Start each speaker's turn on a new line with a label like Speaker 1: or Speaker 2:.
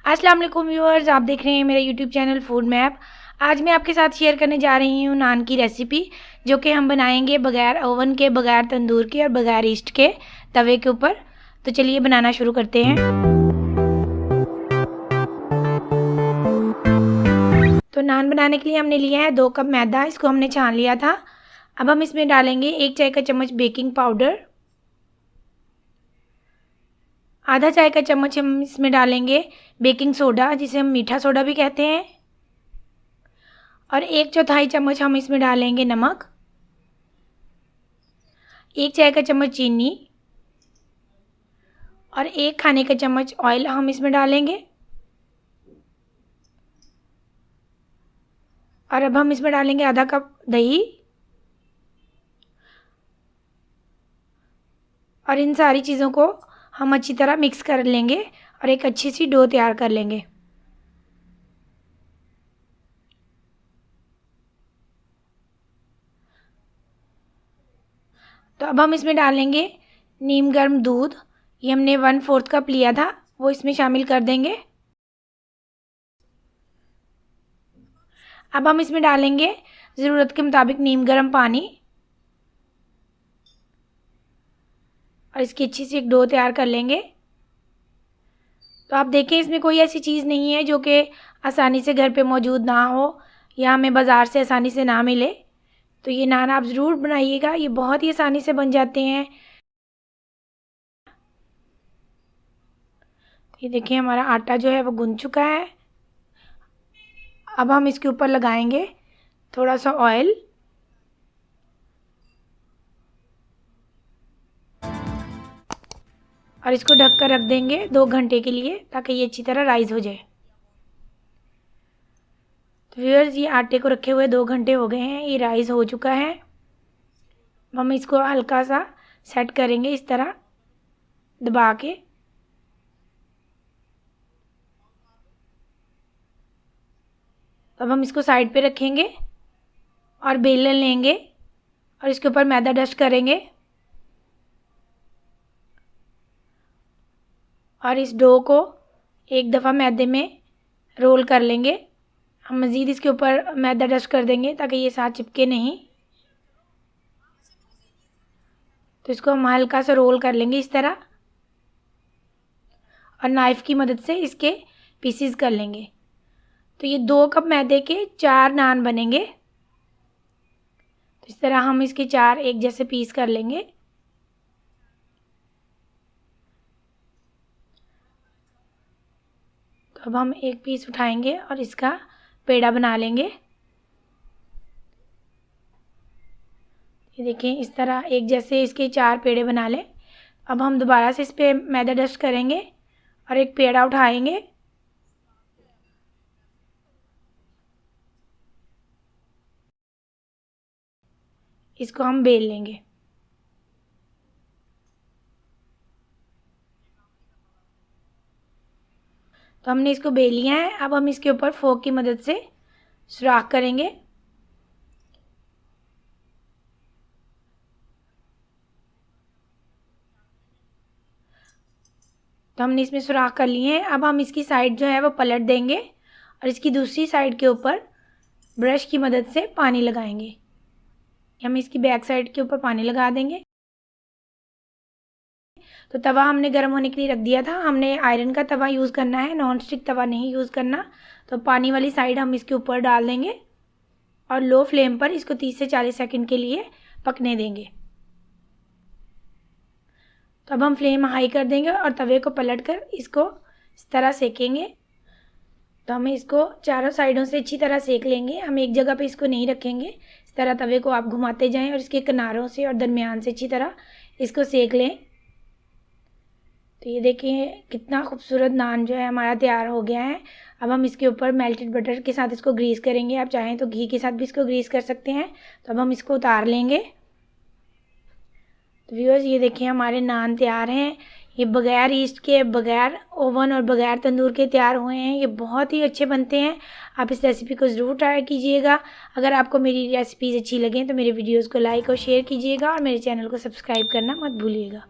Speaker 1: अस्सलाम वालेकुम व्यूअर्स, आप देख रहे हैं मेरा यूट्यूब चैनल फूड मैप। आज मैं आपके साथ शेयर करने जा रही हूँ नान की रेसिपी, जो कि हम बनाएंगे बगैर ओवन के, बगैर तंदूर के और बगैर ईस्ट के, तवे के ऊपर। तो चलिए बनाना शुरू करते हैं। तो नान बनाने के लिए हमने लिया है 2 कप मैदा, इसको हमने छान लिया था। अब हम इसमें डालेंगे 1 चाय का चम्मच बेकिंग पाउडर, आधा चाय का चम्मच हम इसमें डालेंगे बेकिंग सोडा, जिसे हम मीठा सोडा भी कहते हैं, और 1/4 चम्मच हम इसमें डालेंगे नमक, 1 चाय का चम्मच चीनी और 1 खाने का चम्मच ऑयल हम इसमें डालेंगे। और अब हम इसमें डालेंगे आधा कप दही, और इन सारी चीज़ों को हम अच्छी तरह मिक्स कर लेंगे और एक अच्छी सी डो तैयार कर लेंगे। तो अब हम इसमें डालेंगे नीम गर्म दूध, ये हमने 1/4 कप लिया था, वो इसमें शामिल कर देंगे। अब हम इसमें डालेंगे ज़रूरत के मुताबिक नीम गर्म पानी, और इसकी अच्छी सी एक डो तैयार कर लेंगे। तो आप देखें, इसमें कोई ऐसी चीज़ नहीं है जो कि आसानी से घर पे मौजूद ना हो या हमें बाज़ार से आसानी से ना मिले। तो ये नान आप ज़रूर बनाइएगा, ये बहुत ही आसानी से बन जाते हैं। ये देखिए, हमारा आटा जो है वो गूंथ चुका है। अब हम इसके ऊपर लगाएंगे थोड़ा सा ऑयल, और इसको ढक कर रख देंगे 2 घंटे के लिए, ताकि ये अच्छी तरह राइज़ हो जाए। तो व्यूअर्स, ये आटे को रखे हुए 2 घंटे हो गए हैं, ये राइज़ हो चुका है। हम इसको हल्का सा सेट करेंगे इस तरह दबा के। अब हम इसको साइड पे रखेंगे और बेलन लेंगे और इसके ऊपर मैदा डस्ट करेंगे और इस डो को एक दफ़ा मैदे में रोल कर लेंगे। हम मज़ीद इसके ऊपर मैदा डस्ट कर देंगे ताकि ये साथ चिपके नहीं। तो इसको हम हल्का सा रोल कर लेंगे इस तरह, और नाइफ़ की मदद से इसके पीसीज कर लेंगे। तो ये 2 कप मैदे के 4 नान बनेंगे। तो इस तरह हम इसके 4 एक जैसे पीस कर लेंगे। तो अब हम एक पीस उठाएंगे और इसका पेड़ा बना लेंगे। ये देखें, इस तरह एक जैसे इसके 4 पेड़े बना लें। अब हम दोबारा से इस पर मैदा डस्ट करेंगे और एक पेड़ा उठाएंगे, इसको हम बेल लेंगे। तो हमने इसको बेल लिया है। अब हम इसके ऊपर फोक की मदद से सुराख करेंगे। तो हमने इसमें सुराख कर लिए हैं। अब हम इसकी साइड जो है वो पलट देंगे और इसकी दूसरी साइड के ऊपर ब्रश की मदद से पानी लगाएंगे। हम इसकी बैक साइड के ऊपर पानी लगा देंगे। तो तवा हमने गर्म होने के लिए रख दिया था। हमने आयरन का तवा यूज़ करना है, नॉन स्टिक तवा नहीं यूज़ करना। तो पानी वाली साइड हम इसके ऊपर डाल देंगे और लो फ्लेम पर इसको 30 से 40 सेकंड के लिए पकने देंगे। तो अब हम फ्लेम हाई कर देंगे और तवे को पलटकर इसको इस तरह सेकेंगे। तो हमें इसको चारों साइडों से अच्छी तरह सेक लेंगे। हम एक जगह पे इसको नहीं रखेंगे। इस तरह तवे को आप घुमाते जाएं और इसके किनारों से और दरमियान से अच्छी तरह इसको सेक लें। तो ये देखिए, कितना खूबसूरत नान जो है हमारा तैयार हो गया है। अब हम इसके ऊपर मेल्टेड बटर के साथ इसको ग्रीस करेंगे। आप चाहें तो घी के साथ भी इसको ग्रीस कर सकते हैं। तो अब हम इसको उतार लेंगे। तो व्यूअर्स, ये देखिए, हमारे नान तैयार हैं। ये बग़ैर ईस्ट के, बग़ैर ओवन और बग़ैर तंदूर के तैयार हुए हैं। ये बहुत ही अच्छे बनते हैं। आप इस रेसिपी को ज़रूर ट्राई कीजिएगा। अगर आपको मेरी रेसिपीज़ अच्छी लगें तो मेरे वीडियोज़ को लाइक और शेयर कीजिएगा और मेरे चैनल को सब्सक्राइब करना मत भूलिएगा।